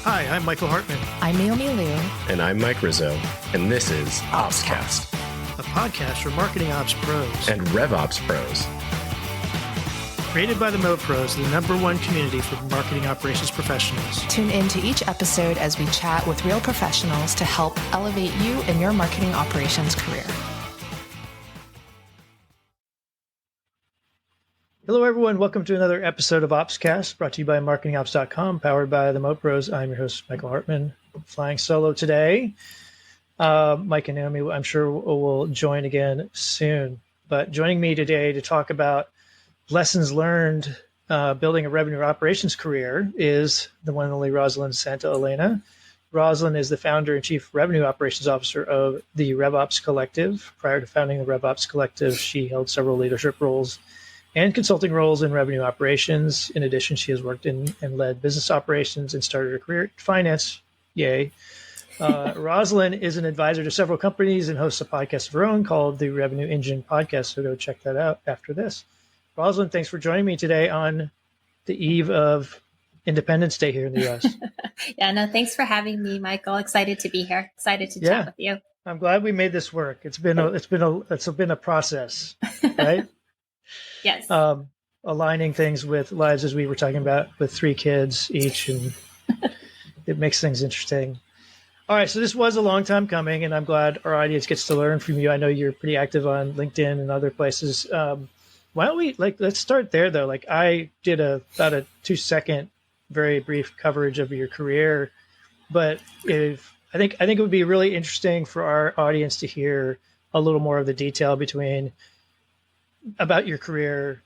Hi, I'm Michael Hartman. I'm Naomi Liu. And I'm Mike Rizzo. And this is OpsCast, a podcast for marketing ops pros and RevOps pros. Created by the Mo Pros, the #1 community for marketing operations professionals. Tune in to each episode as we chat with real professionals to help elevate you in your marketing operations career. Hello, everyone. Welcome to another episode of OpsCast, brought to you by marketingops.com, powered by the Mo Pros. I'm your host, Michael Hartman, flying solo today. Mike and Naomi, I'm sure, will join again soon. But joining me today to talk about lessons learned building a revenue operations career is the one and only Rosalyn Santa Elena. Rosalyn is the founder and chief revenue operations officer of the RevOps Collective. Prior to founding the RevOps Collective, she held several leadership roles and consulting roles in revenue operations. In addition, she has worked in and led business operations and started her career in finance. Yay. Rosalyn is an advisor to several companies and hosts a podcast of her own called the Revenue Engine Podcast. So go check that out after this. Rosalyn, thanks for joining me today on the eve of Independence Day here in the U.S. Yeah, no, thanks for having me, Michael. Excited to be here. Excited to chat with you. I'm glad we made this work. It's been a process, right? Yes. Aligning things with lives, as we were talking about, with 3 kids each, and it makes things interesting. All right, so this was a long time coming, and I'm glad our audience gets to learn from you. I know you're pretty active on LinkedIn and other places. Why don't we let's start there though? I did about a 2-second, very brief coverage of your career, but I think it would be really interesting for our audience to hear a little more of the detail about your career.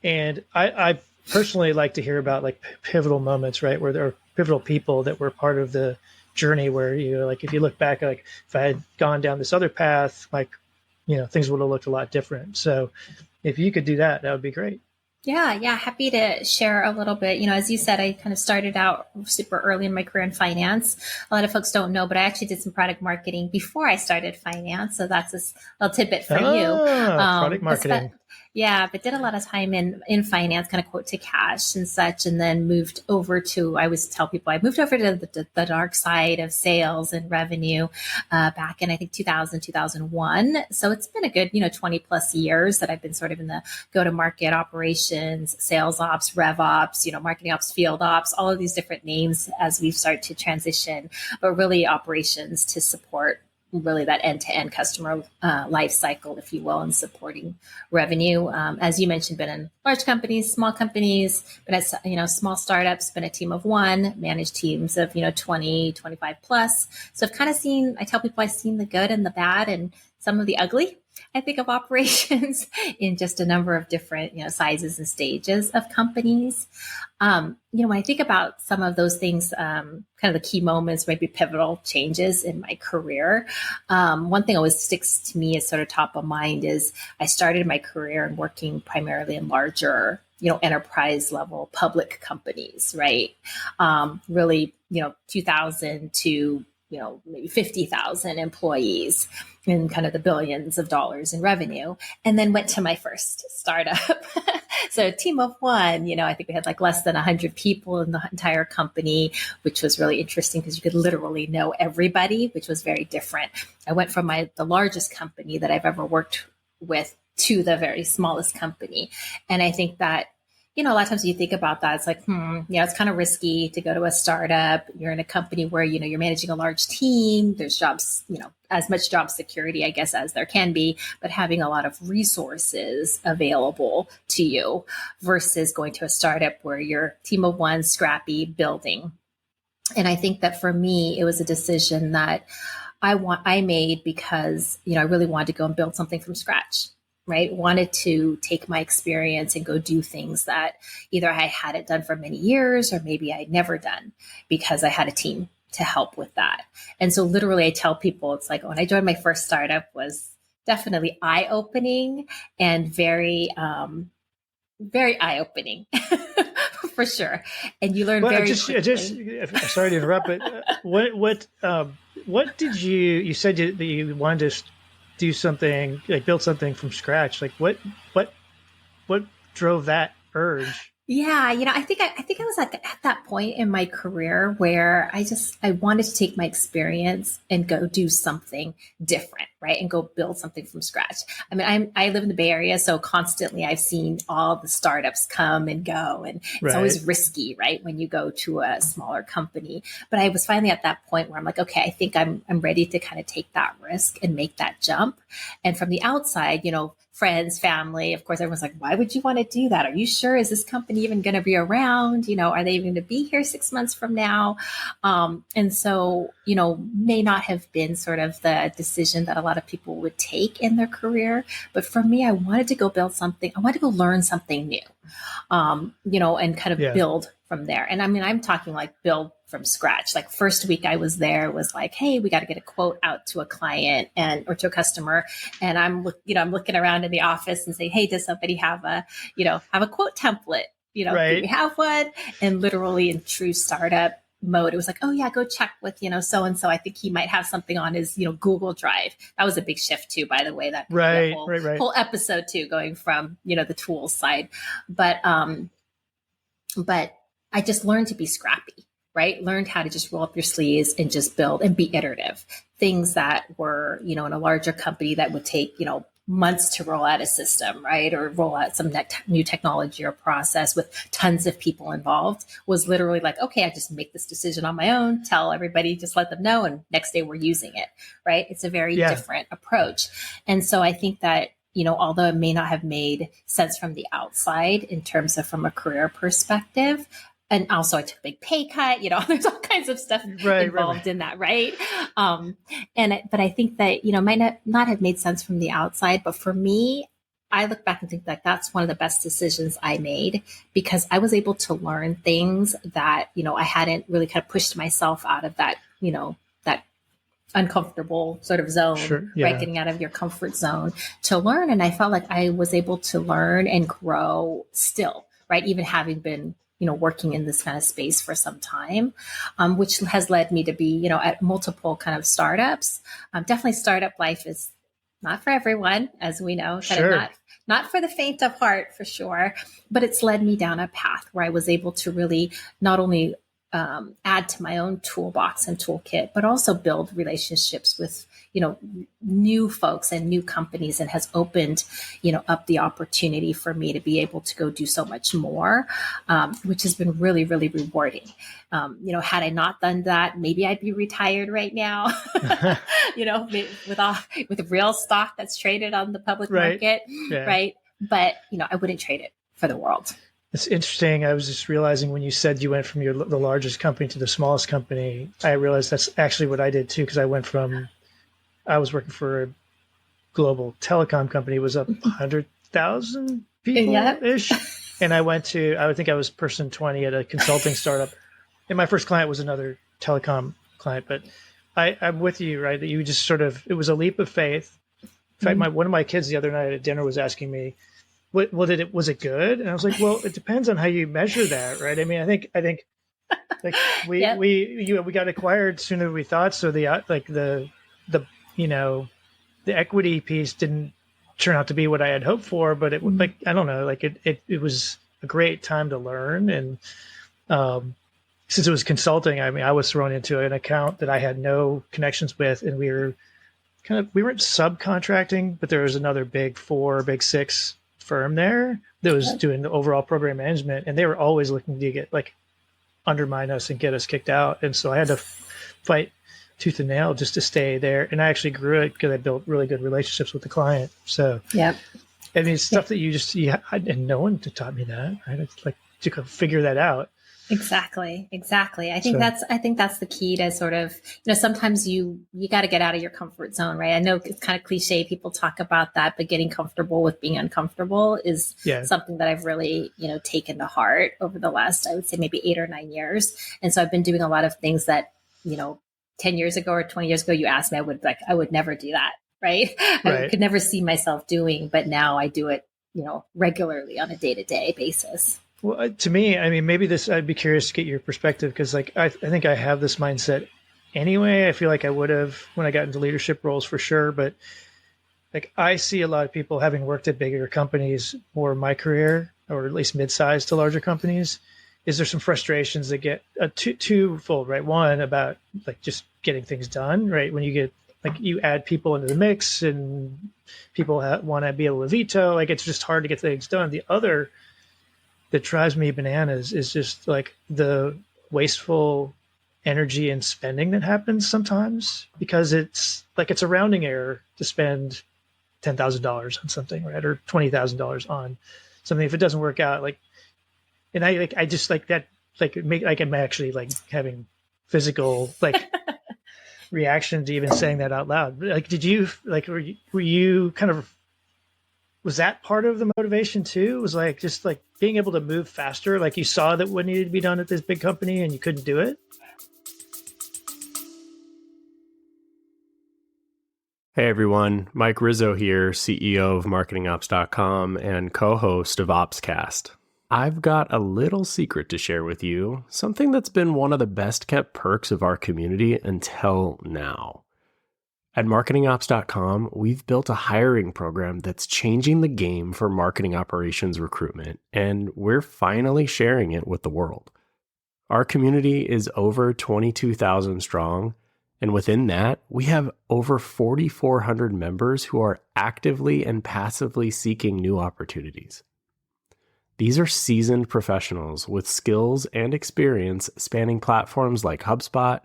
And I personally like to hear about pivotal moments, right? Where there are pivotal people that were part of the journey where if you look back, if I had gone down this other path, things would have looked a lot different. So if you could do that, that would be great. Yeah. Happy to share a little bit. As you said, I kind of started out super early in my career in finance. A lot of folks don't know, but I actually did some product marketing before I started finance. So that's a little tidbit for you. Product marketing. But did a lot of time in finance, kind of quote to cash and such, and then moved over to, I always tell people, I moved over to the dark side of sales and revenue back in, I think, 2000, 2001. So it's been a good, 20 plus years that I've been sort of in the go-to-market operations, sales ops, RevOps, marketing ops, field ops, all of these different names as we've started to transition, but really operations to support really that end-to-end customer life cycle, if you will, and supporting revenue. As you mentioned, been in large companies, small companies, been at, small startups, been a team of 1, managed teams of, 20, 25 plus. So I tell people I've seen the good and the bad and some of the ugly, I think, of operations in just a number of different, sizes and stages of companies. When I think about some of those things, kind of the key moments, maybe pivotal changes in my career, one thing always sticks to me as sort of top of mind is I started my career in working primarily in larger, enterprise level public companies, right? Really, 2000 to maybe 50,000 employees and kind of the billions of dollars in revenue, and then went to my first startup. So a team of 1, I think we had less than 100 people in the entire company, which was really interesting because you could literally know everybody, which was very different. I went from the largest company that I've ever worked with to the very smallest company. And I think that, a lot of times when you think about that, it's it's kind of risky to go to a startup. You're in a company where, you're managing a large team. There's jobs, as much job security, I guess, as there can be, but having a lot of resources available to you versus going to a startup where you're team of 1, scrappy, building. And I think that for me, it was a decision that I made because, I really wanted to go and build something from scratch. Right? Wanted to take my experience and go do things that either I hadn't done for many years or maybe I'd never done because I had a team to help with that. And so literally I tell people, it's when I joined my first startup was definitely eye-opening and very, very eye-opening for sure. And you learn very quickly. Sorry to interrupt, but what did you said that you wanted to do something, build something from scratch. What drove that urge? Yeah, I think I was like at that point in my career where I wanted to take my experience and go do something different, right? And go build something from scratch. I mean, I live in the Bay Area, so constantly I've seen all the startups come and go, and it's always risky, right? When you go to a smaller company. But I was finally at that point where I'm like, okay, I think I'm ready to kind of take that risk and make that jump. And from the outside, friends, family, of course, everyone's like, why would you want to do that? Are you sure? Is this company even going to be around? Are they even going to be here 6 months from now? And so, may not have been sort of the decision that a lot of people would take in their career. But for me, I wanted to go build something. I wanted to go learn something new, and kind of build from there. And I mean, I'm talking like build from scratch. Like first week I was there, it was like, hey, we got to get a quote out to a client or to a customer. And I'm looking around in the office and saying, hey, does somebody have a quote template? Do we have one? And literally in true startup mode, it was like, oh yeah, go check with, so-and-so. I think he might have something on his, Google Drive. That was a big shift too, by the way, that whole episode too, going from, the tools side. But I just learned to be scrappy, right? Learned how to just roll up your sleeves and just build and be iterative. Things that were, in a larger company that would take, months to roll out a system, right? Or roll out some new technology or process with tons of people involved was literally like, okay, I just make this decision on my own, tell everybody, just let them know. And next day we're using it, right? It's a very different approach. And so I think that, although it may not have made sense from the outside in terms of from a career perspective, and also I took a big pay cut, there's all kinds of stuff involved in that. Right. But I think that, might not have made sense from the outside, but for me, I look back and think that that's one of the best decisions I made because I was able to learn things that, I hadn't really kind of pushed myself out of that, that uncomfortable sort of zone, right? Getting out of your comfort zone to learn. And I felt like I was able to learn and grow still, right? Even having been working in this kind of space for some time, which has led me to be, at multiple kind of startups. Definitely startup life is not for everyone, as we know, not for the faint of heart for sure, but it's led me down a path where I was able to really not only add to my own toolbox and toolkit, but also build relationships with, new folks and new companies, and has opened, up the opportunity for me to be able to go do so much more, which has been really, really rewarding. Had I not done that, maybe I'd be retired right now, with real stock that's traded on the public market. Right. But, I wouldn't trade it for the world. It's interesting. I was just realizing when you said you went from the largest company to the smallest company, I realized that's actually what I did too. Cause I was working for a global telecom company. It was 100,000 people ish. And I think I was person 20 at a consulting startup. And my first client was another telecom client, but I'm with you, right? That you just it was a leap of faith. In fact, one of my kids the other night at dinner was asking me, was it good? And I was like, well, it depends on how you measure that, right? I mean, I think like we got acquired sooner than we thought. So the equity piece didn't turn out to be what I had hoped for, but it like, I don't know, like it was a great time to learn. And since it was consulting, I mean, I was thrown into an account that I had no connections with, and we weren't subcontracting, but there was another big 4, big 6 firm there that was doing the overall program management, and they were always looking to get undermine us and get us kicked out. And so I had to fight tooth and nail just to stay there. And I actually grew it because I built really good relationships with the client. So I mean, it's stuff that and no one taught me that. Right? It's like to figure that out. Exactly. I think that's the key to sort of, sometimes you got to get out of your comfort zone, right? I know it's kind of cliche. People talk about that, but getting comfortable with being uncomfortable is something that I've really, taken to heart over the last, I would say maybe 8 or 9 years. And so I've been doing a lot of things that, 10 years ago or 20 years ago, you asked me, I would never do that. Right. I could never see myself doing, but now I do it, regularly on a day-to-day basis. Well, to me, I mean, maybe I'd be curious to get your perspective, because I think I have this mindset anyway. I feel like I would have when I got into leadership roles for sure. But I see a lot of people having worked at bigger companies more in my career, or at least mid-sized to larger companies, is there some frustrations that get twofold, right? One, about like just getting things done, right? When you get like you add people into the mix and people want to be able to veto, like it's just hard to get things done. The other that drives me bananas is just like the wasteful energy and spending that happens sometimes, because it's like it's a rounding error to spend $10,000 on something, right, or $20,000 on something if it doesn't work out. Like, and I just like that, like make like I'm actually like having physical like reaction to even saying that out loud. Like, did you like were you kind of, was that part of the motivation too? It was like just like being able to move faster, like you saw that what needed to be done at this big company and you couldn't do it? Hey everyone, Mike Rizzo here, CEO of marketingops.com and co-host of Opscast. I've got a little secret to share with you, something that's been one of the best kept perks of our community until now. At marketingops.com, we've built a hiring program that's changing the game for marketing operations recruitment, and we're finally sharing it with the world. Our community is over 22,000 strong, and within that, we have over 4,400 members who are actively and passively seeking new opportunities. These are seasoned professionals with skills and experience spanning platforms like HubSpot,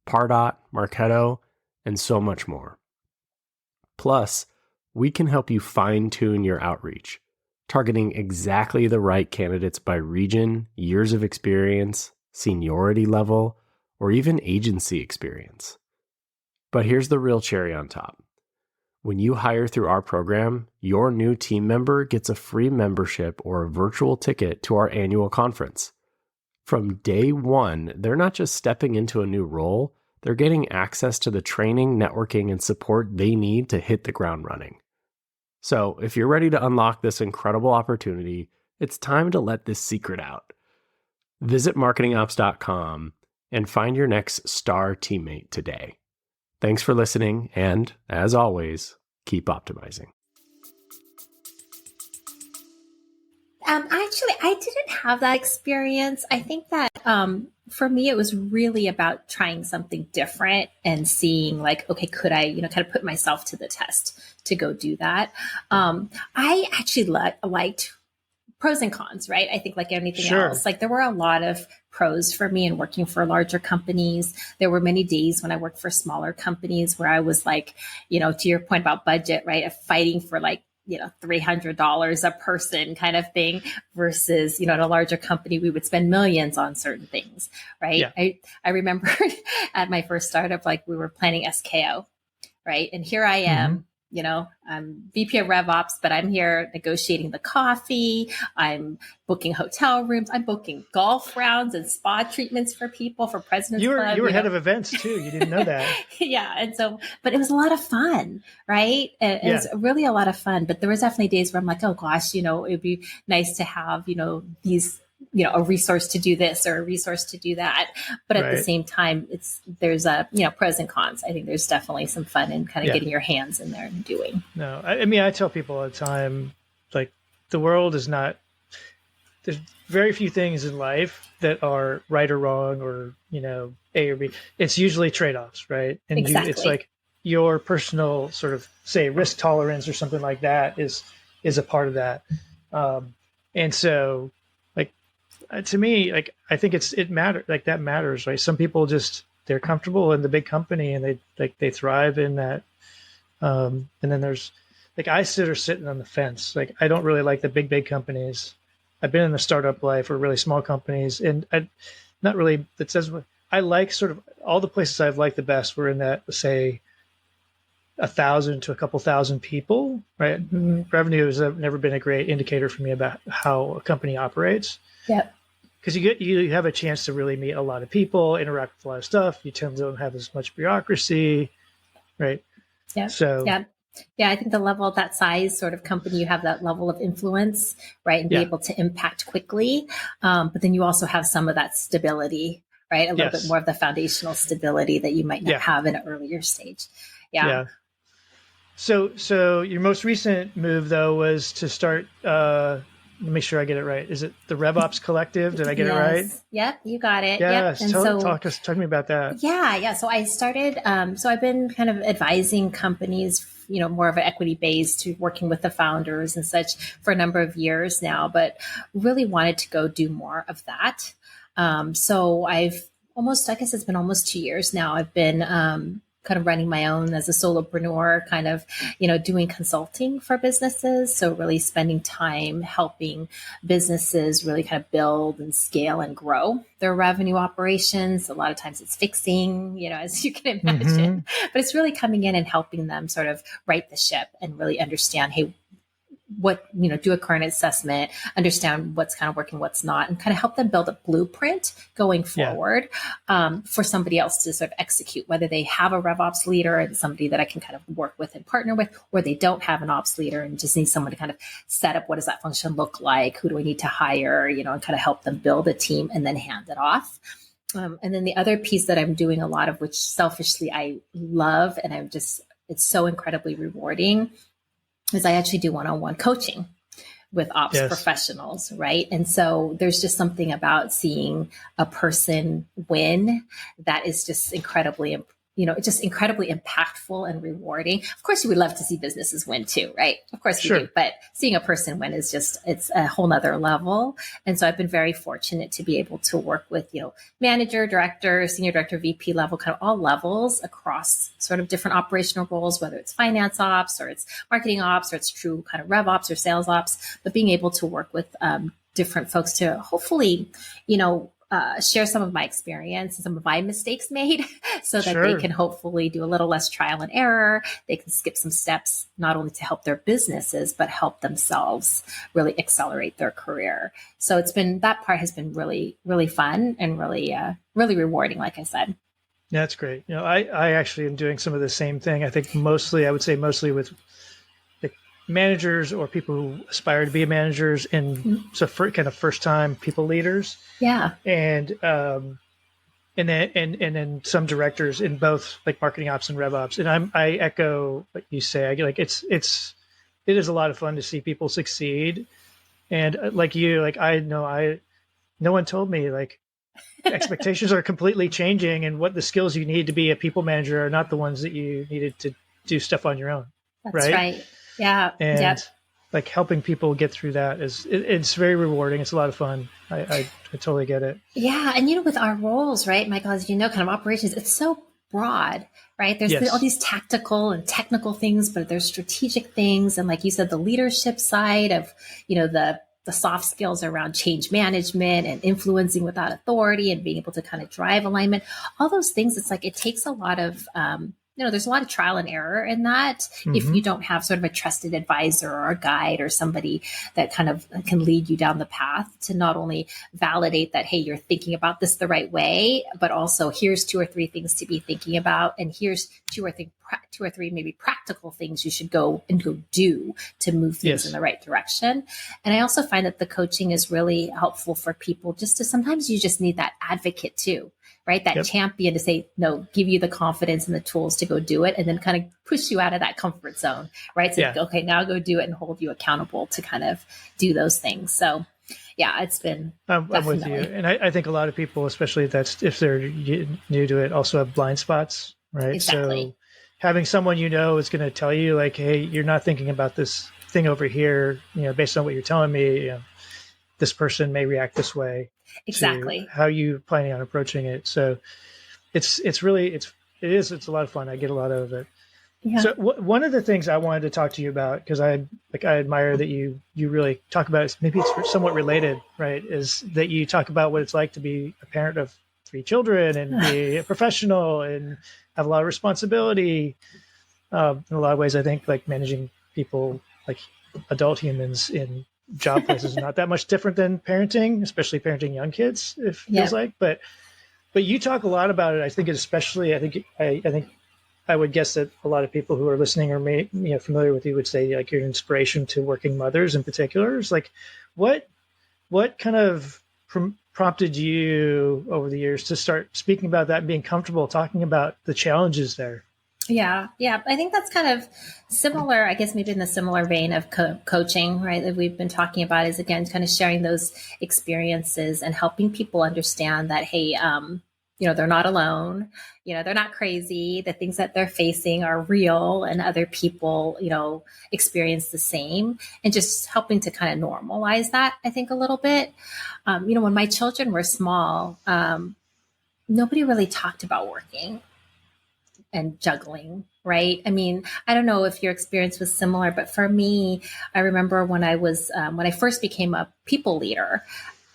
Pardot, Marketo, and so much more. Plus, we can help you fine-tune your outreach, targeting exactly the right candidates by region, years of experience, seniority level, or even agency experience. But here's the real cherry on top. When you hire through our program, your new team member gets a free membership or a virtual ticket to our annual conference. From day one, they're not just stepping into a new role, they're getting access to the training, networking, and support they need to hit the ground running. So if you're ready to unlock this incredible opportunity, it's time to let this secret out. Visit marketingops.com and find your next star teammate today. Thanks for listening, and as always, keep optimizing. Actually, I didn't have that experience. I think that for me, it was really about trying something different and seeing like, okay, could I, kind of put myself to the test to go do that. I actually liked pros and cons, right? I think like anything else, like there were a lot of pros for me in working for larger companies. There were many days when I worked for smaller companies where I was like, to your point about budget, right? Of fighting for like, $300 a person kind of thing versus, at a larger company, we would spend millions on certain things, right? Yeah. I remember at my first startup, like we were planning SKO, right? And here I am, I'm VP of RevOps, but I'm here negotiating the coffee. I'm booking hotel rooms. I'm booking golf rounds and spa treatments for people for President's Club. You were head of events too. You didn't know that. Yeah. And so, but it was a lot of fun, right? It was really a lot of fun, but there was definitely days where I'm like, oh gosh, it'd be nice to have, these, a resource to do this or a resource to do that. But at the same time, there's pros and cons. I think there's definitely some fun in kind of getting your hands in there and doing. No, I mean, I tell people all the time, like the world is not, there's very few things in life that are right or wrong or, A or B. It's usually trade-offs, right? And exactly. It's like your personal sort of say risk tolerance or something like that is a part of that. And so to me, like, I think it matters, like that matters, right? Some people they're comfortable in the big company and they thrive in that. And then there's like, I sitting on the fence. Like, I don't really like the big companies. I've been in the startup life or really small companies and I like sort of all the places I've liked the best were in that, say, 1,000 to a couple thousand people, right? Revenue has never been a great indicator for me about how a company operates. Yeah. Because you have a chance to really meet a lot of people, interact with a lot of stuff. You tend to don't have as much bureaucracy, right? Yeah. So yeah, I think the level of that size sort of company, you have that level of influence, right, and be able to impact quickly. But then you also have some of that stability, right? A little bit more of the foundational stability that you might not have in an earlier stage. Yeah. So your most recent move though was to start let me make sure I get it right. Is it the RevOps Collective? Did I get it right? Yep, you got it. Yes. Yep. And Talk to me about that. Yeah. So I started, so I've been kind of advising companies, more of an equity base to working with the founders and such for a number of years now, but really wanted to go do more of that. So I guess it's been almost 2 years now. I've been, kind of running my own as a solopreneur, kind of, doing consulting for businesses. So really spending time helping businesses really kind of build and scale and grow their revenue operations. A lot of times it's fixing, as you can imagine, but it's really coming in and helping them sort of right the ship and really understand, hey, do a current assessment, understand what's kind of working, what's not, and kind of help them build a blueprint going forward for somebody else to sort of execute, whether they have a RevOps leader and somebody that I can kind of work with and partner with, or they don't have an ops leader and just need someone to kind of set up what does that function look like, who do I need to hire, and kind of help them build a team and then hand it off. And then the other piece that I'm doing a lot of, which selfishly I love, and it's so incredibly rewarding, is I actually do one-on-one coaching with ops professionals, right? And so there's just something about seeing a person win that is just incredibly impactful and rewarding. Of course, you would love to see businesses win too, right? Of course we do, but seeing a person win is it's a whole nother level. And so I've been very fortunate to be able to work with, manager, director, senior director, VP level, kind of all levels across sort of different operational roles, whether it's finance ops or it's marketing ops or it's true kind of rev ops or sales ops, but being able to work with different folks to hopefully, share some of my experience and some of my mistakes made so that they can hopefully do a little less trial and error. They can skip some steps, not only to help their businesses, but help themselves really accelerate their career. So that part has been really, really fun and really, really rewarding, like I said. That's great. I actually am doing some of the same thing. I think mostly with managers or people who aspire to be managers and so for kind of first time people leaders. Yeah. And then some directors in both like marketing ops and rev ops. And I echo what you say. I like it is a lot of fun to see people succeed. And like you, like no one told me like expectations are completely changing and what the skills you need to be a people manager are not the ones that you needed to do stuff on your own. That's right. Yeah. And like helping people get through that it's very rewarding. It's a lot of fun. I totally get it. Yeah. And with our roles, right, Michael, as kind of operations, it's so broad, right? There's all these tactical and technical things, but there's strategic things. And like you said, the leadership side of, the soft skills around change management and influencing without authority and being able to kind of drive alignment, all those things. It's like, it takes a lot of, there's a lot of trial and error in that if you don't have sort of a trusted advisor or a guide or somebody that kind of can lead you down the path to not only validate that, hey, you're thinking about this the right way, but also here's 2 or 3 things to be thinking about. And here's 2 or 3 maybe practical things you should go do to move things in the right direction. And I also find that the coaching is really helpful for people sometimes you just need that advocate too. Right? That champion to say, no, give you the confidence and the tools to go do it and then kind of push you out of that comfort zone, right? So, okay, now go do it and hold you accountable to kind of do those things. So it's been, I'm with you. And I think a lot of people, especially if they're new to it, also have blind spots, right? Exactly. So having someone, is going to tell you like, hey, you're not thinking about this thing over here, based on what you're telling me, this person may react this way. Exactly. How you planning on approaching it. So it's a lot of fun. I get a lot of it. Yeah. So one of the things I wanted to talk to you about, because I admire that you really talk about it, maybe it's somewhat related, right? Is that you talk about what it's like to be a parent of 3 children and be a professional and have a lot of responsibility. In a lot of ways, I think like managing people, like adult humans in job places is not that much different than parenting, especially parenting young kids, it feels like. But you talk a lot about it. I think I would guess that a lot of people who are listening or familiar with you would say like you're an inspiration to working mothers in particular. It's like what kind of prompted you over the years to start speaking about that and being comfortable talking about the challenges there? Yeah, yeah. I think that's kind of similar, I guess maybe in the similar vein of coaching, right? That we've been talking about is again, kind of sharing those experiences and helping people understand that, hey, they're not alone, they're not crazy. The things that they're facing are real and other people, experience the same, and just helping to kind of normalize that, I think a little bit. When my children were small, nobody really talked about working and juggling, right? I mean, I don't know if your experience was similar, but for me, I remember when I first became a people leader,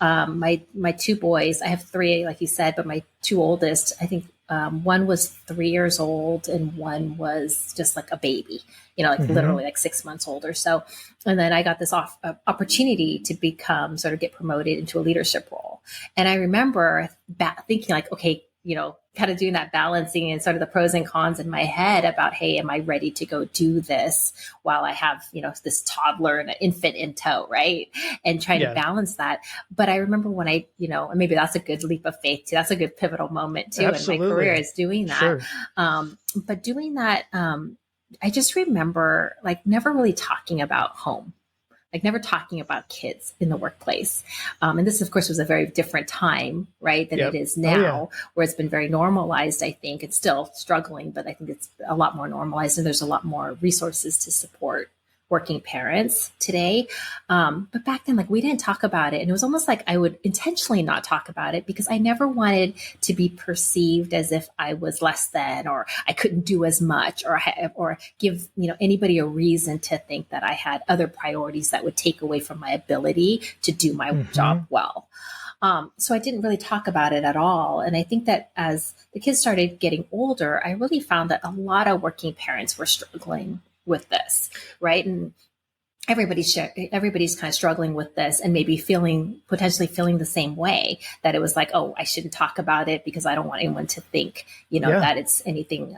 my two boys, I have three, like you said, but my two oldest, I think one was 3 years old and one was just like a baby, literally like 6 months old or so. And then I got this opportunity to sort of get promoted into a leadership role. And I remember thinking like, okay, kind of doing that balancing and sort of the pros and cons in my head about, hey, am I ready to go do this while I have, this toddler and an infant in tow, right? And trying to balance that. But I remember when and maybe that's a good leap of faith too. That's a good pivotal moment too in my career is doing that. Sure. But doing that, I just remember like never really talking about home. Like never talking about kids in the workplace. And this, of course, was a very different time, right, than it is now, where it's been very normalized, I think. It's still struggling, but I think it's a lot more normalized and there's a lot more resources to support working parents today. But back then, like we didn't talk about it. And it was almost like I would intentionally not talk about it because I never wanted to be perceived as if I was less than, or I couldn't do as much, or give, anybody a reason to think that I had other priorities that would take away from my ability to do my job well. So I didn't really talk about it at all. And I think that as the kids started getting older, I really found that a lot of working parents were struggling with this, right? And everybody's kind of struggling with this and maybe potentially feeling the same way, that it was like, oh, I shouldn't talk about it because I don't want anyone to think, that it's anything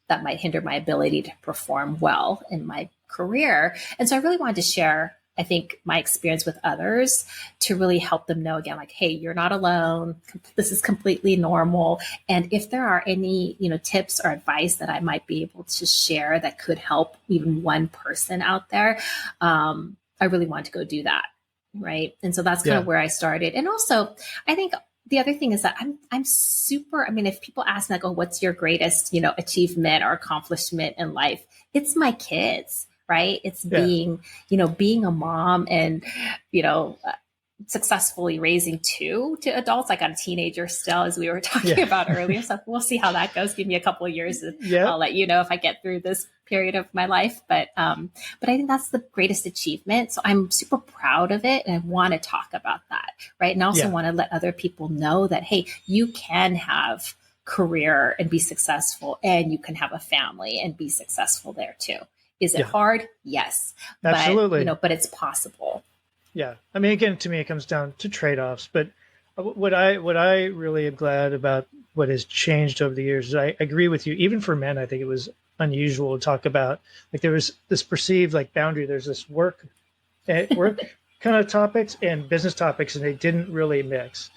that might hinder my ability to perform well in my career. And so I really wanted to share, I think, my experience with others to really help them know again, like, hey, you're not alone. This is completely normal. And if there are any, tips or advice that I might be able to share that could help even one person out there, I really want to go do that. Right. And so that's kind of where I started. And also, I think the other thing is that I'm super, if people ask me like, oh, what's your greatest, achievement or accomplishment in life? It's my kids. Right. It's being a mom and, successfully raising two adults. I got a teenager still, as we were talking about earlier. So we'll see how that goes. Give me a couple of years. I'll let you know if I get through this period of my life. But I think that's the greatest achievement. So I'm super proud of it. And I want to talk about that. Right. And I also want to let other people know that, hey, you can have career and be successful, and you can have a family and be successful there too. Is it hard? Yes. Absolutely. But it's possible. Yeah. Again, to me, it comes down to trade-offs. But what I really am glad about what has changed over the years is I agree with you. Even for men, I think it was unusual to talk about, like there was this perceived like boundary. There's this work kind of topics and business topics, and they didn't really mix.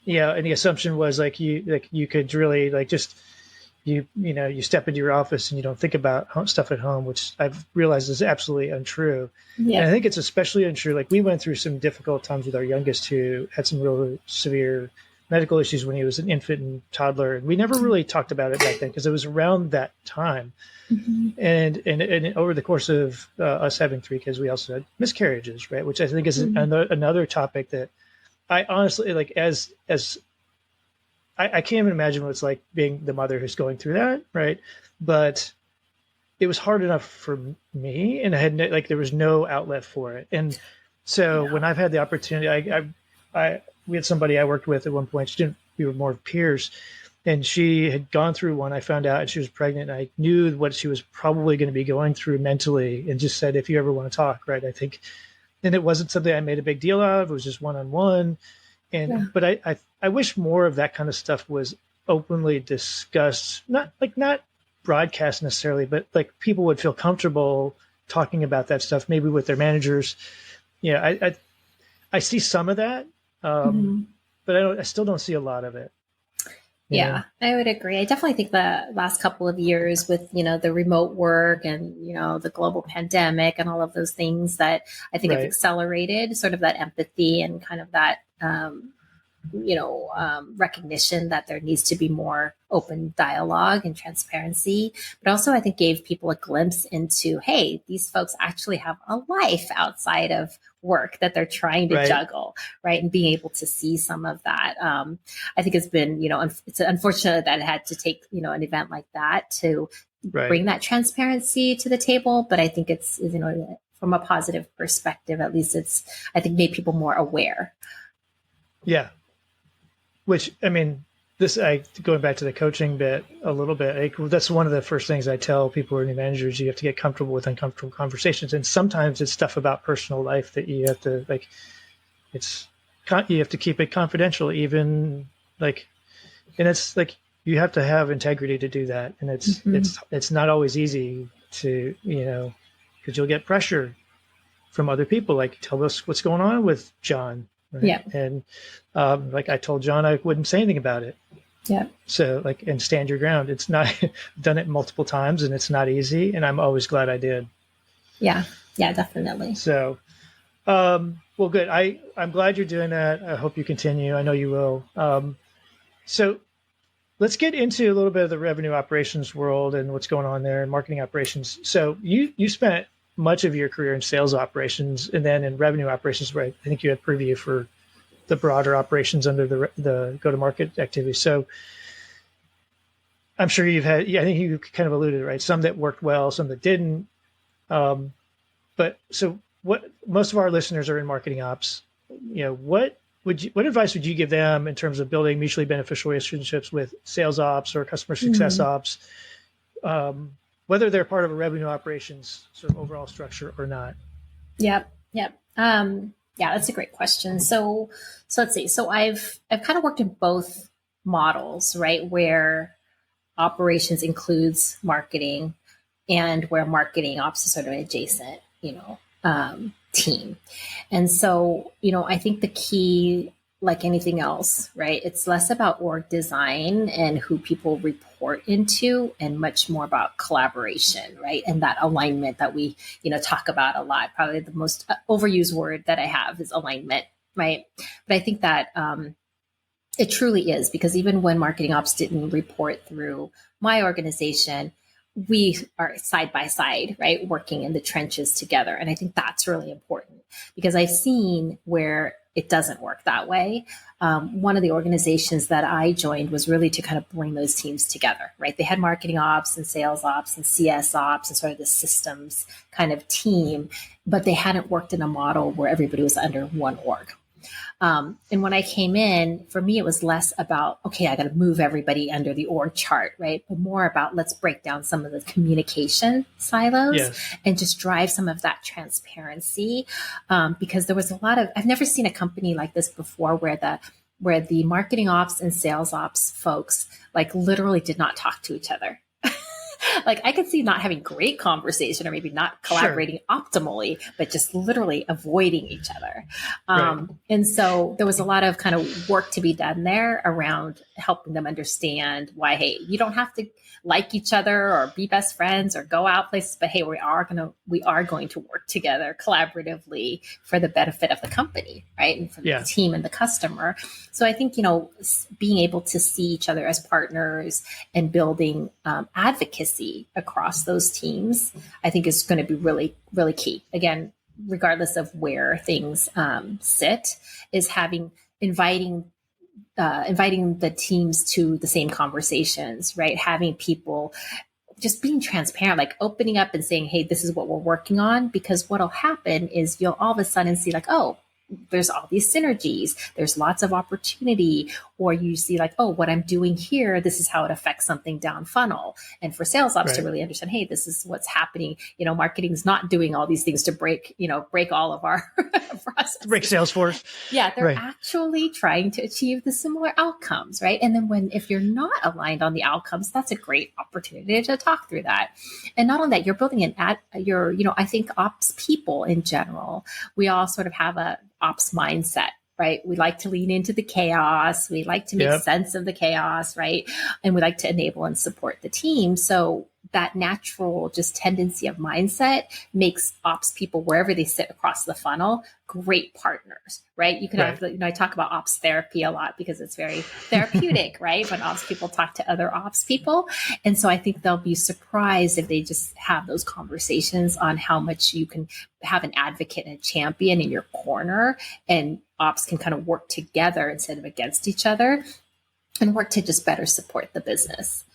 And the assumption was like you could really like just you step into your office and you don't think about stuff at home, which I've realized is absolutely untrue. And I think it's especially untrue. Like we went through some difficult times with our youngest, who had some really severe medical issues when he was an infant and toddler. And we never really talked about it back then because it was around that time. And over the course of us having 3 kids, we also had miscarriages, right? Which I think is another topic that I honestly like I can't even imagine what it's like being the mother who's going through that, right? But it was hard enough for me, and I had there was no outlet for it. And so when I've had the opportunity, we had somebody I worked with at one point. We were more peers, and she had gone through one. I found out, and she was pregnant. And I knew what she was probably going to be going through mentally, and just said, "If you ever want to talk, right?" I think, and it wasn't something I made a big deal of. It was just one-on-one. But I wish more of that kind of stuff was openly discussed, not broadcast necessarily, but like people would feel comfortable talking about that stuff, maybe with their managers. I see some of that, but I still don't see a lot of it. Yeah, I would agree. I definitely think the last couple of years with, the remote work and, the global pandemic and all of those things that I think have accelerated sort of that empathy and kind of that, recognition that there needs to be more open dialogue and transparency, but also I think gave people a glimpse into, hey, these folks actually have a life outside of work that they're trying to juggle, right? And being able to see some of that, I think it's been, it's unfortunate that it had to take, an event like that to bring that transparency to the table. But I think it's, from a positive perspective, at least I think made people more aware. Yeah. Which, I mean, going back to the coaching bit a little bit, that's one of the first things I tell people who are new managers. You have to get comfortable with uncomfortable conversations. And sometimes it's stuff about personal life that you have to you have to keep it confidential, even and it's you have to have integrity to do that. And it's not always easy to, because you'll get pressure from other people. Tell us what's going on with John. Right? Yeah. And I told John I wouldn't say anything about it. Yeah. So and stand your ground. It's not done it multiple times and it's not easy. And I'm always glad I did. Yeah. Yeah, definitely. So, well, good. I'm glad you're doing that. I hope you continue. I know you will. So let's get into a little bit of the revenue operations world and what's going on there and marketing operations. So you spent much of your career in sales operations and then in revenue operations, where I think you had preview for the broader operations under the go-to-market activity. So I'm sure I think you kind of alluded, right? Some that worked well, some that didn't. But so what most of our listeners are in marketing ops, what advice would you give them in terms of building mutually beneficial relationships with sales ops or customer success ops? Whether they're part of a revenue operations sort of overall structure or not. Yep. Yeah, that's a great question. So let's see. So I've kind of worked in both models, right? Where operations includes marketing and where marketing ops is sort of an adjacent, team. And so, I think the key, like anything else, right? It's less about org design and who people report into and much more about collaboration, right? And that alignment that we, talk about a lot. Probably the most overused word that I have is alignment, right? But I think that it truly is, because even when marketing ops didn't report through my organization, we are side by side, right? Working in the trenches together. And I think that's really important, because I've seen where it doesn't work that way. One of the organizations that I joined was really to kind of bring those teams together, right? They had marketing ops and sales ops and CS ops and sort of the systems kind of team, but they hadn't worked in a model where everybody was under one org. And when I came in, for me, it was less about, okay, I got to move everybody under the org chart, right? But more about, let's break down some of the communication silos and just drive some of that transparency. Because there was I've never seen a company like this before where the marketing ops and sales ops folks literally did not talk to each other. I could see not having great conversation or maybe not collaborating optimally, but just literally avoiding each other. And so there was a lot of kind of work to be done there around helping them understand why, hey, you don't have to like each other or be best friends or go out places, but hey, we are going to work together collaboratively for the benefit of the company, right? And for the team and the customer. So I think, being able to see each other as partners and building advocacy across those teams, I think is going to be really, really key. Again, regardless of where things sit, is inviting the teams to the same conversations, right? Having people just being transparent, opening up and saying, hey, this is what we're working on. Because what'll happen is you'll all of a sudden see oh, there's all these synergies, there's lots of opportunity, or you see oh, what I'm doing here, this is how it affects something down funnel. And for sales ops to really understand, hey, this is what's happening. Marketing's not doing all these things to break all of our processes. Break Salesforce. Yeah, they're actually trying to achieve the similar outcomes, right? And then if you're not aligned on the outcomes, that's a great opportunity to talk through that. And not only that, you're building I think ops people in general, we all sort of have a ops mindset, right? We like to lean into the chaos. We like to make sense of the chaos, right? And we like to enable and support the team. So that natural just tendency of mindset makes ops people, wherever they sit across the funnel, great partners, right? You can have, I talk about ops therapy a lot because it's very therapeutic, right? When ops people talk to other ops people. And so I think they'll be surprised if they just have those conversations on how much you can have an advocate and a champion in your corner, and ops can kind of work together instead of against each other and work to just better support the business.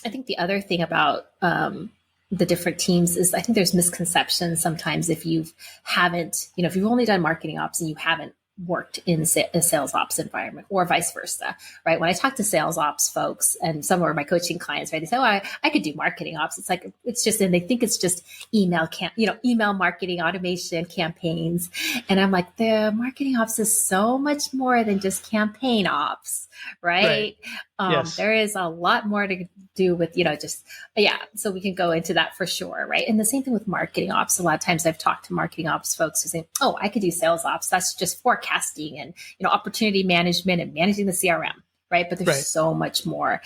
I think the other thing about the different teams is I think there's misconceptions sometimes if you haven't, if you've only done marketing ops and you haven't worked in a sales ops environment, or vice versa, right? When I talk to sales ops folks and some of my coaching clients, right, they say, oh, I could do marketing ops. It's like, it's just, and they think it's just email marketing, automation, campaigns. And I'm like, the marketing ops is so much more than just campaign ops, right? Yes. There is a lot more to do with, so we can go into that for sure, right? And the same thing with marketing ops. A lot of times I've talked to marketing ops folks who say, oh, I could do sales ops. That's just forecasting and, opportunity management and managing the CRM, right? But there's so much more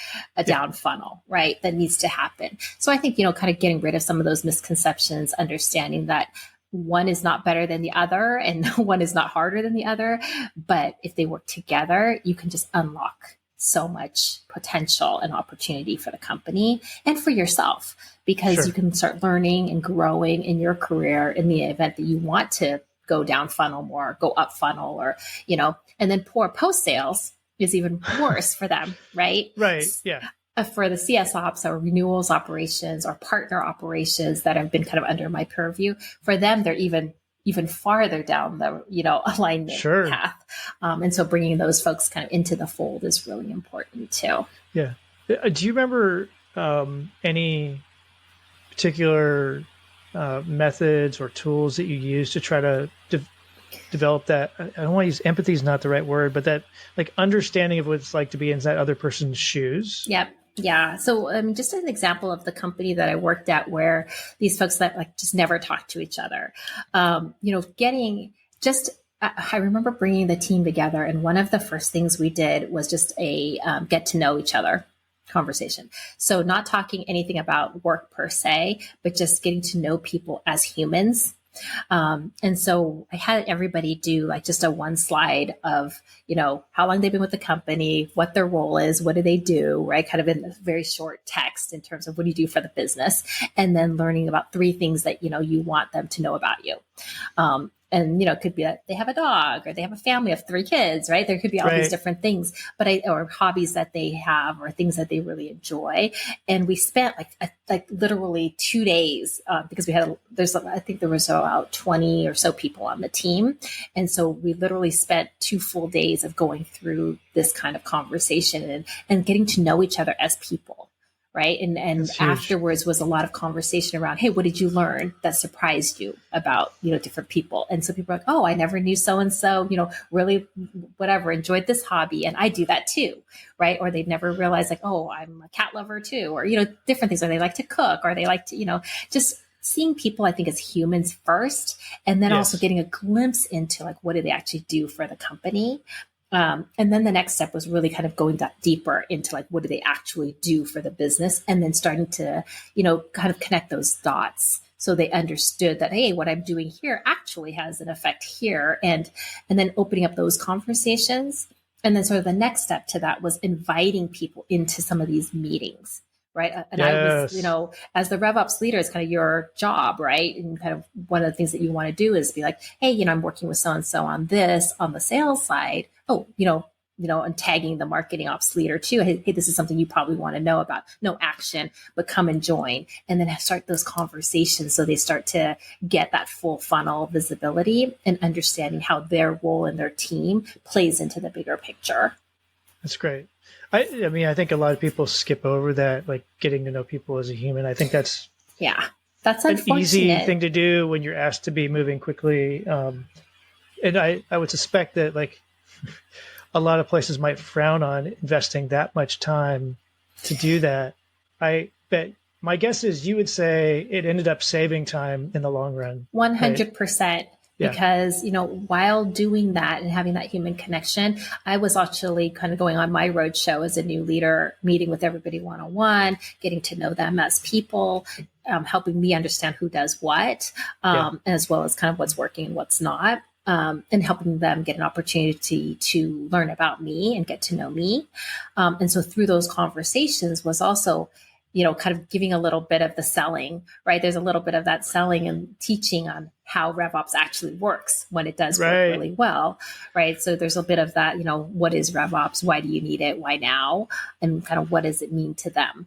down funnel, right, that needs to happen. So I think, kind of getting rid of some of those misconceptions, understanding that one is not better than the other and one is not harder than the other. But if they work together, you can just unlock so much potential and opportunity for the company and for yourself, because you can start learning and growing in your career in the event that you want to go down funnel more, go up funnel, or, and then poor post sales is even worse for them, right? Right. Yeah. For the CS ops or renewals operations or partner operations that have been kind of under my purview, for them, they're even farther down the, alignment path. And so bringing those folks kind of into the fold is really important too. Yeah. Do you remember any particular methods or tools that you use to try to develop that? I don't want to use empathy is not the right word, but that like understanding of what it's like to be in that other person's shoes. Yep. Yeah. So just an example of the company that I worked at where these folks that like just never talked to each other, I remember bringing the team together. And one of the first things we did was just a get to know each other conversation. So not talking anything about work per se, but just getting to know people as humans. And so I had everybody do like just a one slide of, how long they've been with the company, what their role is, what do they do, right? Kind of in a very short text in terms of what do you do for the business, and then learning about 3 things that, you want them to know about you. And, it could be that they have a dog or they have a family of 3 kids, right? There could be all these different things, or hobbies that they have or things that they really enjoy. And we spent like literally 2 days because I think there was about 20 or so people on the team. And so we literally spent 2 full days of going through this kind of conversation and getting to know each other as people. Right. And afterwards was a lot of conversation around, hey, what did you learn that surprised you about, different people? And so people are like, oh, I never knew so-and-so, really whatever, enjoyed this hobby. And I do that too. Right. Or they'd never realized like, oh, I'm a cat lover too, or, different things, or they like to cook, or they like to, just seeing people, I think, as humans first, and then also getting a glimpse into like, what do they actually do for the company? And then the next step was really kind of going deeper into like, what do they actually do for the business? And then starting to, kind of connect those dots. So they understood that, hey, what I'm doing here actually has an effect here. And then opening up those conversations. And then sort of the next step to that was inviting people into some of these meetings. Right. And I was, as the RevOps leader, it's kind of your job, right? And kind of one of the things that you want to do is be like, hey, I'm working with so-and-so on this on the sales side. Oh, and tagging the marketing ops leader too. Hey, this is something you probably want to know about. No action, but come and join. And then start those conversations so they start to get that full funnel visibility and understanding how their role in their team plays into the bigger picture. That's great. I mean, I think a lot of people skip over that, like getting to know people as a human. I think that's an easy thing to do when you're asked to be moving quickly. And I would suspect that like a lot of places might frown on investing that much time to do that. I bet my guess is you would say it ended up saving time in the long run. 100%. Yeah. Because, while doing that and having that human connection, I was actually kind of going on my roadshow as a new leader, meeting with everybody one-on-one, getting to know them as people, helping me understand who does what, as well as kind of what's working and what's not. And helping them get an opportunity to learn about me and get to know me. And so through those conversations was also, kind of giving a little bit of the selling, right? There's a little bit of that selling and teaching on how RevOps actually works when it does work really well, right? So there's a bit of that, what is RevOps? Why do you need it? Why now? And kind of what does it mean to them?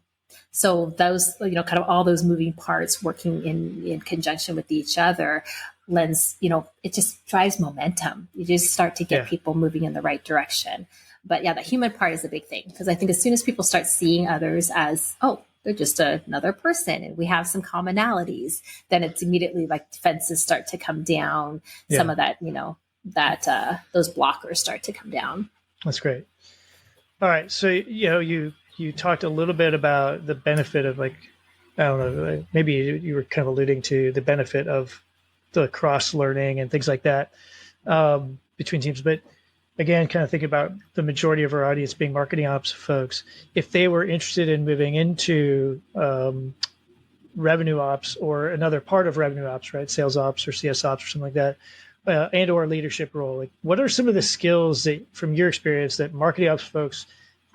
So those, kind of all those moving parts working in conjunction with each other lends, it just drives momentum. You just start to get people moving in the right direction. But the human part is a big thing, because I think as soon as people start seeing others as, oh, they're just another person and we have some commonalities, then it's immediately like defenses start to come down. Some of that, those blockers start to come down. That's great. All right. So, you talked a little bit about the benefit of, like, I don't know, maybe you were kind of alluding to the benefit of the cross learning and things like that between teams. But again, kind of think about the majority of our audience being marketing ops folks. If they were interested in moving into revenue ops or another part of revenue ops, right? Sales ops or CS ops or something like that, and or leadership role, like, what are some of the skills that, from your experience, that marketing ops folks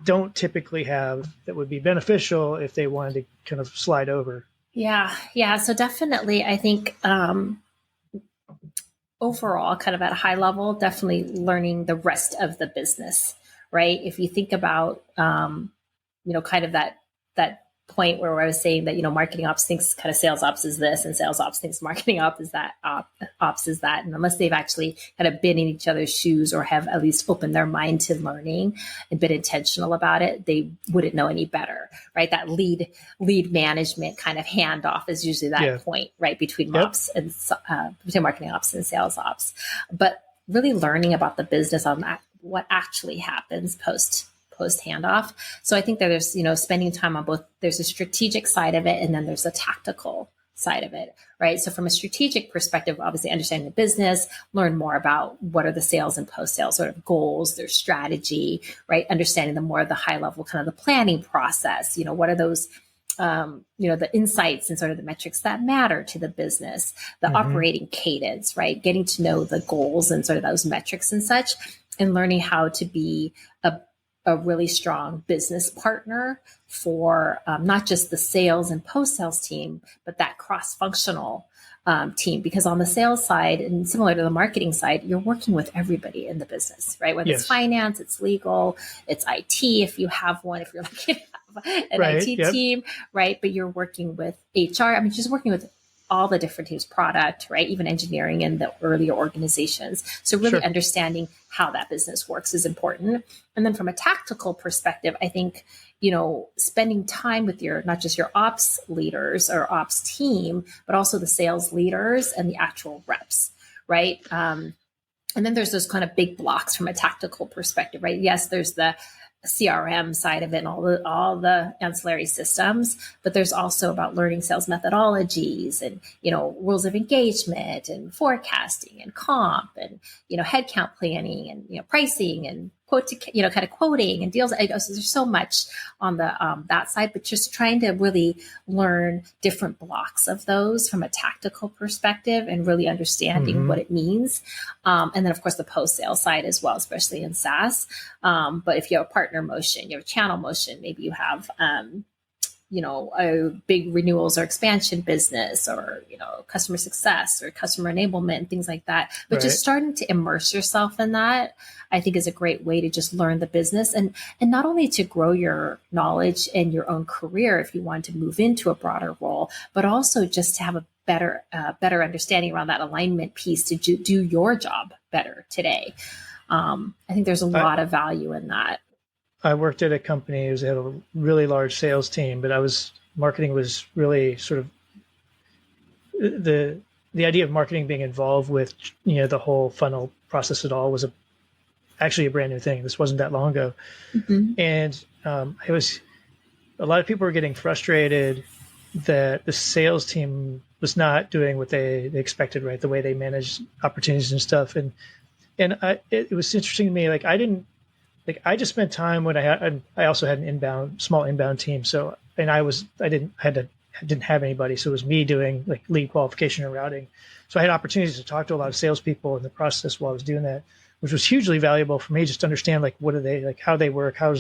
don't typically have that would be beneficial if they wanted to kind of slide over? Yeah. So definitely, I think overall, kind of at a high level, definitely learning the rest of the business, right? If you think about, kind of that point where I was saying that, marketing ops thinks kind of sales ops is this and sales ops thinks marketing ops is that, ops is that. And unless they've actually kind of been in each other's shoes or have at least opened their mind to learning and been intentional about it, they wouldn't know any better, right? That lead management kind of handoff is usually that point, right? Between ops and between marketing ops and sales ops. But really learning about the business on that, what actually happens post handoff. So I think that there's, spending time on both. There's a strategic side of it, and then there's a tactical side of it, right? So from a strategic perspective, obviously understanding the business, learn more about what are the sales and post-sales sort of goals, their strategy, right? Understanding the more of the high level, kind of the planning process, what are those, the insights and sort of the metrics that matter to the business, the operating cadence, right? Getting to know the goals and sort of those metrics and such, and learning how to be a really strong business partner for not just the sales and post-sales team, but that cross-functional team. Because on the sales side, and similar to the marketing side, you're working with everybody in the business, right? Whether it's finance, it's legal, it's IT, if you have one, if you're looking to have an IT team, right? But you're working with HR. I mean, just working with all the different teams, product, right? Even engineering in the earlier organizations. So really understanding how that business works is important. And then from a tactical perspective, I think, spending time with not just your ops leaders or ops team, but also the sales leaders and the actual reps, right? And then there's those kind of big blocks from a tactical perspective, right? Yes, there's the CRM side of it and all the ancillary systems, but there's also about learning sales methodologies and, rules of engagement and forecasting and comp and, headcount planning and, pricing and kind of quoting and deals. So there's so much on the that side, but just trying to really learn different blocks of those from a tactical perspective and really understanding what it means. And then of course the post-sale side as well, especially in SaaS. But if you have a partner motion, you have a channel motion, maybe you have a big renewals or expansion business or, customer success or customer enablement and things like that. But just starting to immerse yourself in that, I think, is a great way to just learn the business and not only to grow your knowledge and your own career if you want to move into a broader role, but also just to have a better understanding around that alignment piece to do your job better today. I think there's a lot of value in that. I worked at a company who had a really large sales team, but marketing was really sort of the idea of marketing being involved with, the whole funnel process at all was actually a brand new thing. This wasn't that long ago. And it was, a lot of people were getting frustrated that the sales team was not doing what they expected, right? The way they managed opportunities and stuff. It was interesting to me. Like I just spent time when I also had an small inbound team. So, and I didn't have anybody. So it was me doing like lead qualification and routing. So I had opportunities to talk to a lot of salespeople in the process while I was doing that, which was hugely valuable for me just to understand like what are they, like how they work, how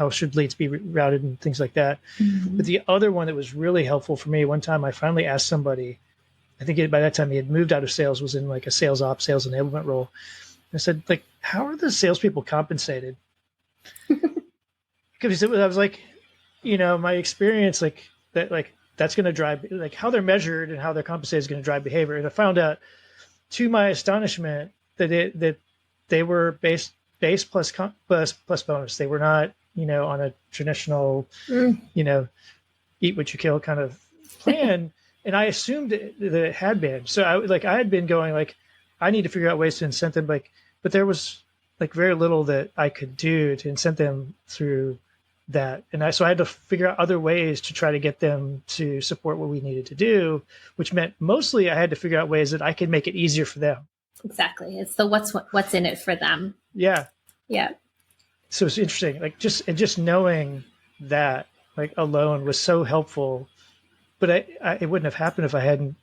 should leads be routed and things like that. Mm-hmm. But the other one that was really helpful for me, one time I finally asked somebody, I think by that time he had moved out of sales, was in like a sales sales enablement role. I said, like, how are the salespeople compensated? Because I was like, my experience, like that's going to drive, like how they're measured and how they're compensated is going to drive behavior. And I found out, to my astonishment, that they were base plus bonus. They were not, on a traditional, eat what you kill kind of plan. And I assumed that it had been. So I had been going like, I need to figure out ways to incent them, but there was like very little that I could do to incent them through that. And so I had to figure out other ways to try to get them to support what we needed to do, which meant mostly I had to figure out ways that I could make it easier for them. Exactly. It's the what's in it for them. Yeah. Yeah. So it's interesting. Like just knowing that like alone was so helpful, but it wouldn't have happened if I hadn't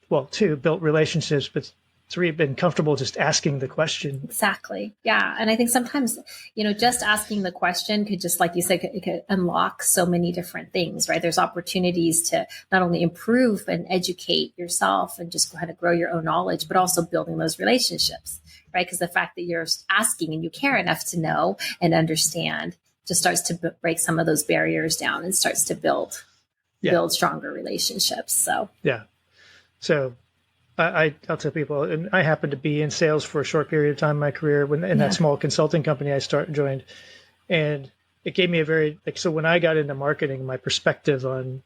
built relationships, but 3, been comfortable just asking the question. Exactly. Yeah. And I think sometimes, just asking the question could just, like you said, it could unlock so many different things, right? There's opportunities to not only improve and educate yourself and just kind of grow your own knowledge, but also building those relationships, right? Because the fact that you're asking and you care enough to know and understand just starts to break some of those barriers down and starts to build stronger relationships. So, yeah. So I'll tell people, and I happened to be in sales for a short period of time in my career in that small consulting company I joined. And it gave me so when I got into marketing, my perspective on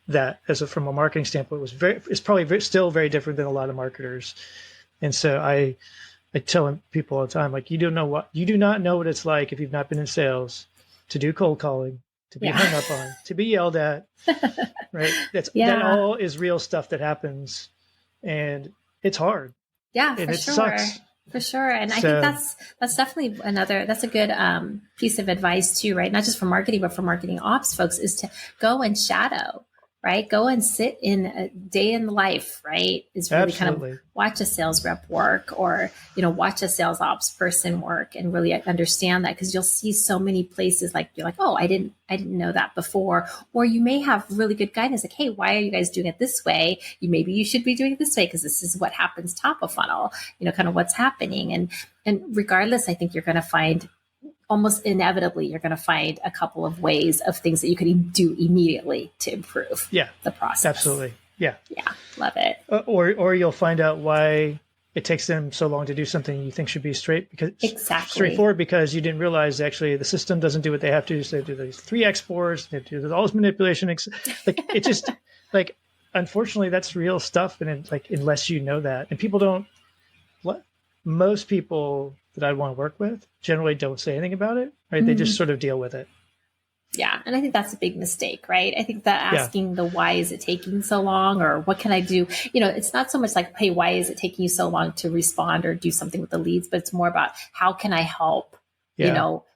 that from a marketing standpoint it's probably still very different than a lot of marketers. And so I tell people all the time, like, you do not know what it's like if you've not been in sales to do cold calling, to be hung up on, to be yelled at, right? That all is real stuff that happens. And it's hard. Yeah, and for it sure. Sucks. For sure. And I think that's definitely that's a good piece of advice too, right? Not just for marketing, but for marketing ops folks, is to go and shadow, right? Go and sit in a day in the life, right? Is really kind of watch a sales rep work or, watch a sales ops person work and really understand that, because you'll see so many places like you're like, oh, I didn't know that before. Or you may have really good guidance like, hey, why are you guys doing it this way? Maybe you should be doing it this way because this is what happens top of funnel, kind of what's happening. And regardless, I think you're going to find almost inevitably, you're going to find a couple of ways of things that you could do immediately to improve the process. Absolutely. Yeah. Yeah. Love it. Or you'll find out why it takes them so long to do something you think should be straightforward, because you didn't realize actually the system doesn't do what they have to. So they do these 3 exports, they do all this manipulation. It just unfortunately, that's real stuff. And unless you know that, and people don't, most people that I want to work with generally don't say anything about it, right? Mm-hmm. They just sort of deal with it. Yeah. And I think that's a big mistake, right? I think that asking the why is it taking so long, or what can I do? It's not so much like, hey, why is it taking you so long to respond or do something with the leads, but it's more about how can I help,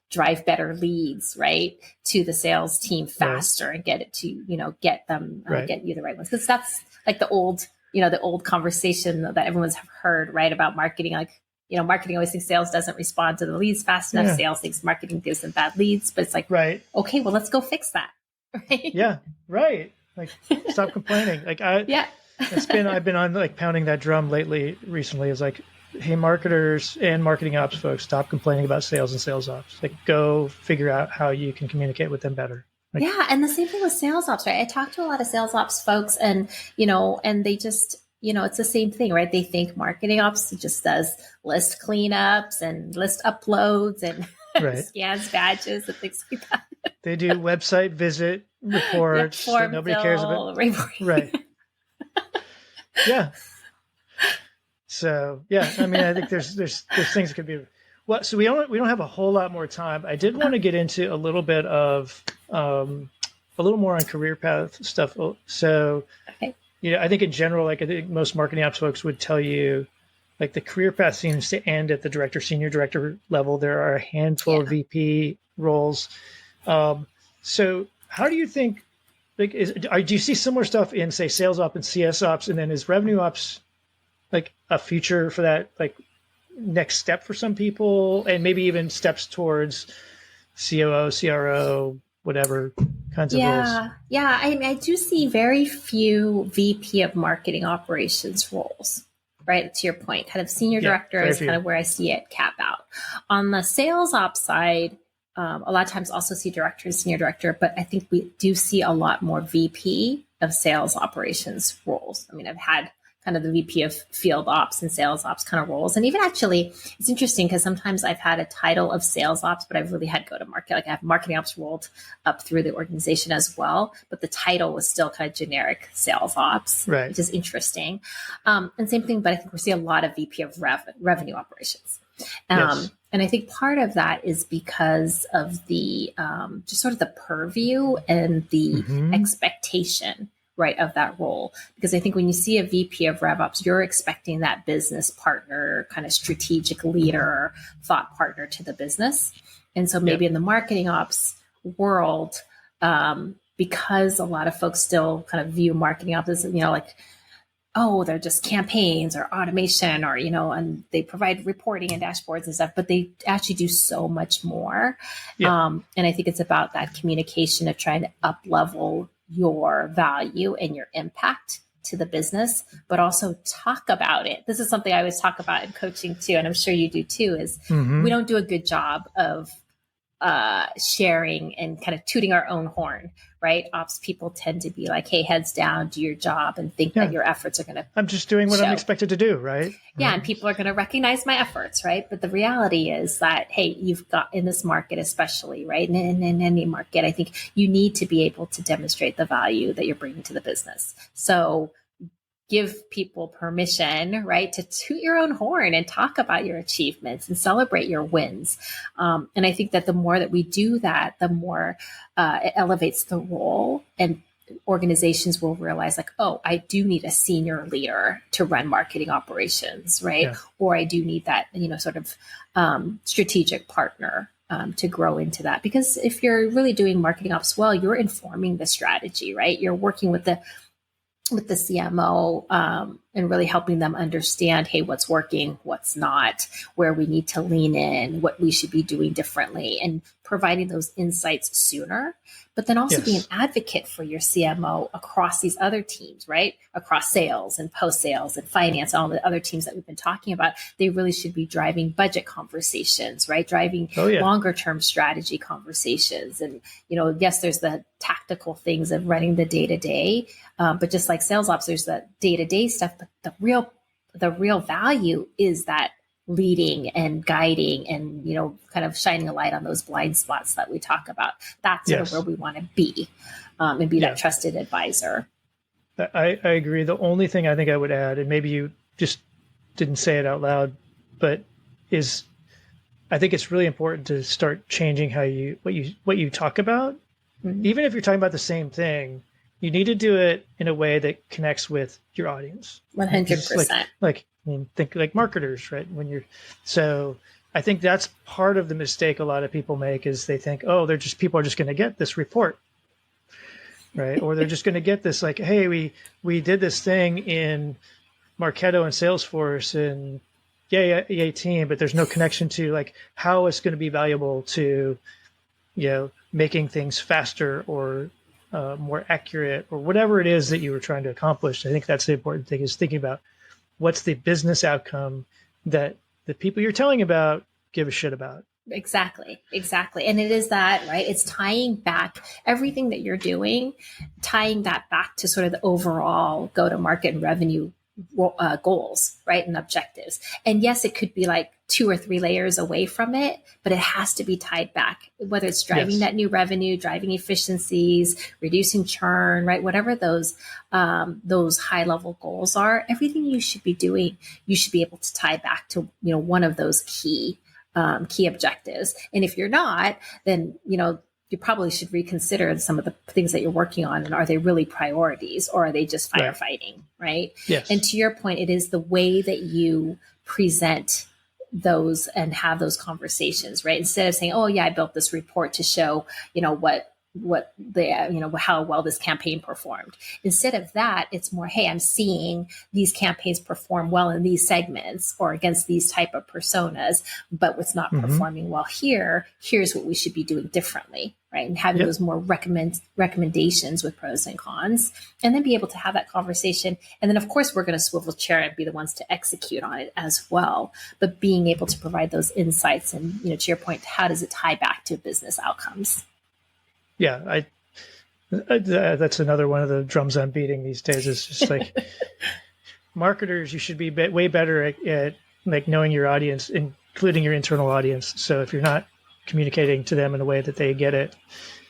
drive better leads, right, to the sales team faster and get it to, get them, get you the right ones. Because that's like the old conversation that everyone's heard, right, about marketing, like, marketing always thinks sales doesn't respond to the leads fast enough. Yeah. Sales thinks marketing gives them bad leads, but it's like, okay, well, let's go fix that. Right? Yeah. Right. Like, stop complaining. Like I've been on like pounding that drum recently is like, hey, marketers and marketing ops folks, stop complaining about sales and sales ops. Like, go figure out how you can communicate with them better. And the same thing with sales ops, right? I talk to a lot of sales ops folks and they just, it's the same thing, right? They think marketing ops just does list cleanups and list uploads and scans badges and things like that. They do website visit reports that nobody cares about. Right. Yeah. So, I mean, I think there's things that could be. Well, so we don't have a whole lot more time. I did want to get into a little bit of a little more on career path stuff. So, Okay. I think in general, like I think most marketing ops folks would tell you, like the career path seems to end at the director, senior director level. There are a handful of VP roles. So how do you think, like, do you see similar stuff in, say, sales ops and CS ops? And then is revenue ops like a future for that, like next step for some people, and maybe even steps towards COO, CRO, whatever kinds of roles? Yeah. I do see very few VP of marketing operations roles, right? To your point, kind of senior director is kind of where I see it cap out. On the sales ops side, a lot of times also see director and senior director, but I think we do see a lot more VP of sales operations roles. I mean, I've had kind of the VP of field ops and sales ops kind of roles. And even actually, it's interesting because sometimes I've had a title of sales ops, but I've really had go to market. Like I have marketing ops rolled up through the organization as well, but the title was still kind of generic sales ops, right, which is interesting. And same thing, but I think we see a lot of VP of revenue operations. Yes. And I think part of that is because of the just sort of the purview and the expectation, right, of that role. Because I think when you see a VP of RevOps, you're expecting that business partner, kind of strategic leader, thought partner to the business. And so maybe in the marketing ops world, because a lot of folks still kind of view marketing ops as, like, oh, they're just campaigns or automation or, and they provide reporting and dashboards and stuff, but they actually do so much more. And I think it's about that communication of trying to up level your value and your impact to the business, but also talk about it. This is something I always talk about in coaching too, and I'm sure you do too, is we don't do a good job of sharing and kind of tooting our own horn, right? Ops people tend to be like, hey, heads down, do your job, and think that your efforts are going to I'm just doing what I'm expected to do, right? Yeah, and people are going to recognize my efforts, right? But the reality is that, hey, you've got in this market especially, right? And in any market, I think you need to be able to demonstrate the value that you're bringing to the business. So give people permission, right, to toot your own horn and talk about your achievements and celebrate your wins. And I think that the more that we do that, the more it elevates the role, and organizations will realize like, oh, I do need a senior leader to run marketing operations, right? Yeah. Or I do need that, sort of strategic partner to grow into that. Because if you're really doing marketing ops well, you're informing the strategy, right? You're working with the CMO and really helping them understand, hey, what's working, what's not, where we need to lean in, what we should be doing differently, and providing those insights sooner. But then also be an advocate for your CMO across these other teams, right? Across sales and post-sales and finance, all the other teams that we've been talking about. They really should be driving budget conversations, right? Driving longer term strategy conversations. And, yes, there's the tactical things of running the day-to-day, but just like sales ops, there's the day-to-day stuff, but the real value is that leading and guiding and, kind of shining a light on those blind spots that we talk about. That's sort of where we want to be, and be that trusted advisor. I agree. The only thing I think I would add, and maybe you just didn't say it out loud, but is I think it's really important to start changing what you talk about. Even if you're talking about the same thing, you need to do it in a way that connects with your audience. 100%. Think like marketers, right? So I think that's part of the mistake a lot of people make, is they think, oh, people are just going to get this report, right? Or they're just going to get this, like, hey, we did this thing in Marketo and Salesforce and yay team, but there's no connection to like how it's going to be valuable to, making things faster or more accurate or whatever it is that you were trying to accomplish. I think that's the important thing, is thinking about what's the business outcome that the people you're telling about give a shit about. Exactly. And it is that, right? It's tying back everything that you're doing, tying that back to sort of the overall go-to-market and revenue goals, right? And objectives. And yes, it could be like 2 or 3 layers away from it, but it has to be tied back, whether it's driving that new revenue, driving efficiencies, reducing churn, right? Whatever those high level goals are, everything you should be doing, you should be able to tie back to, one of those key objectives. And if you're not, then, you probably should reconsider some of the things that you're working on. And are they really priorities, or are they just firefighting? Right. Yes. And to your point, it is the way that you present those and have those conversations, right? Instead of saying, oh yeah, I built this report to show, what the, how well this campaign performed. Instead of that, it's more, hey, I'm seeing these campaigns perform well in these segments or against these type of personas, but what's not performing well here's what we should be doing differently, right? And having those more recommendations with pros and cons, and then be able to have that conversation. And then of course we're going to swivel chair and be the ones to execute on it as well. But being able to provide those insights and, to your point, how does it tie back to business outcomes? Yeah, that's another one of the drums I'm beating these days. Is just like marketers, you should be way better at like knowing your audience, including your internal audience. So if you're not communicating to them in a way that they get it,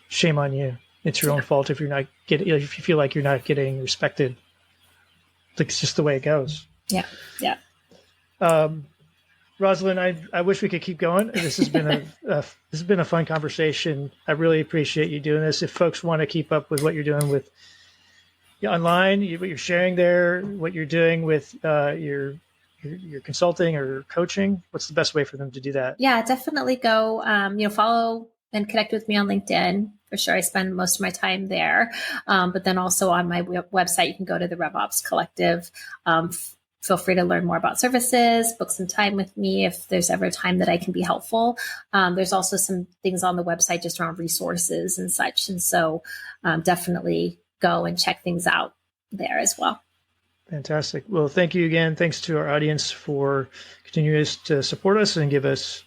shame on you. It's your own fault if if you feel like you're not getting respected. It's just the way it goes. Yeah. Rosalyn, I wish we could keep going. This has been a fun conversation. I really appreciate you doing this. If folks want to keep up with what you're doing with online, what you're sharing there, what you're doing with your consulting or coaching, what's the best way for them to do that? Yeah, definitely go. Follow and connect with me on LinkedIn. For sure, I spend most of my time there. But then also on my website, you can go to the RevOps Collective. Feel free to learn more about services, book some time with me if there's ever a time that I can be helpful. There's also some things on the website just around resources and such. And so definitely go and check things out there as well. Fantastic. Well, thank you again. Thanks to our audience for continuing to support us and give us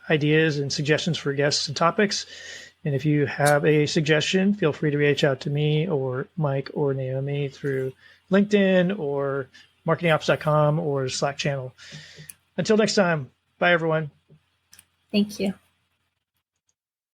ideas and suggestions for guests and topics. And if you have a suggestion, feel free to reach out to me or Mike or Naomi through LinkedIn or marketingops.com or Slack channel. Until next time, bye everyone. Thank you.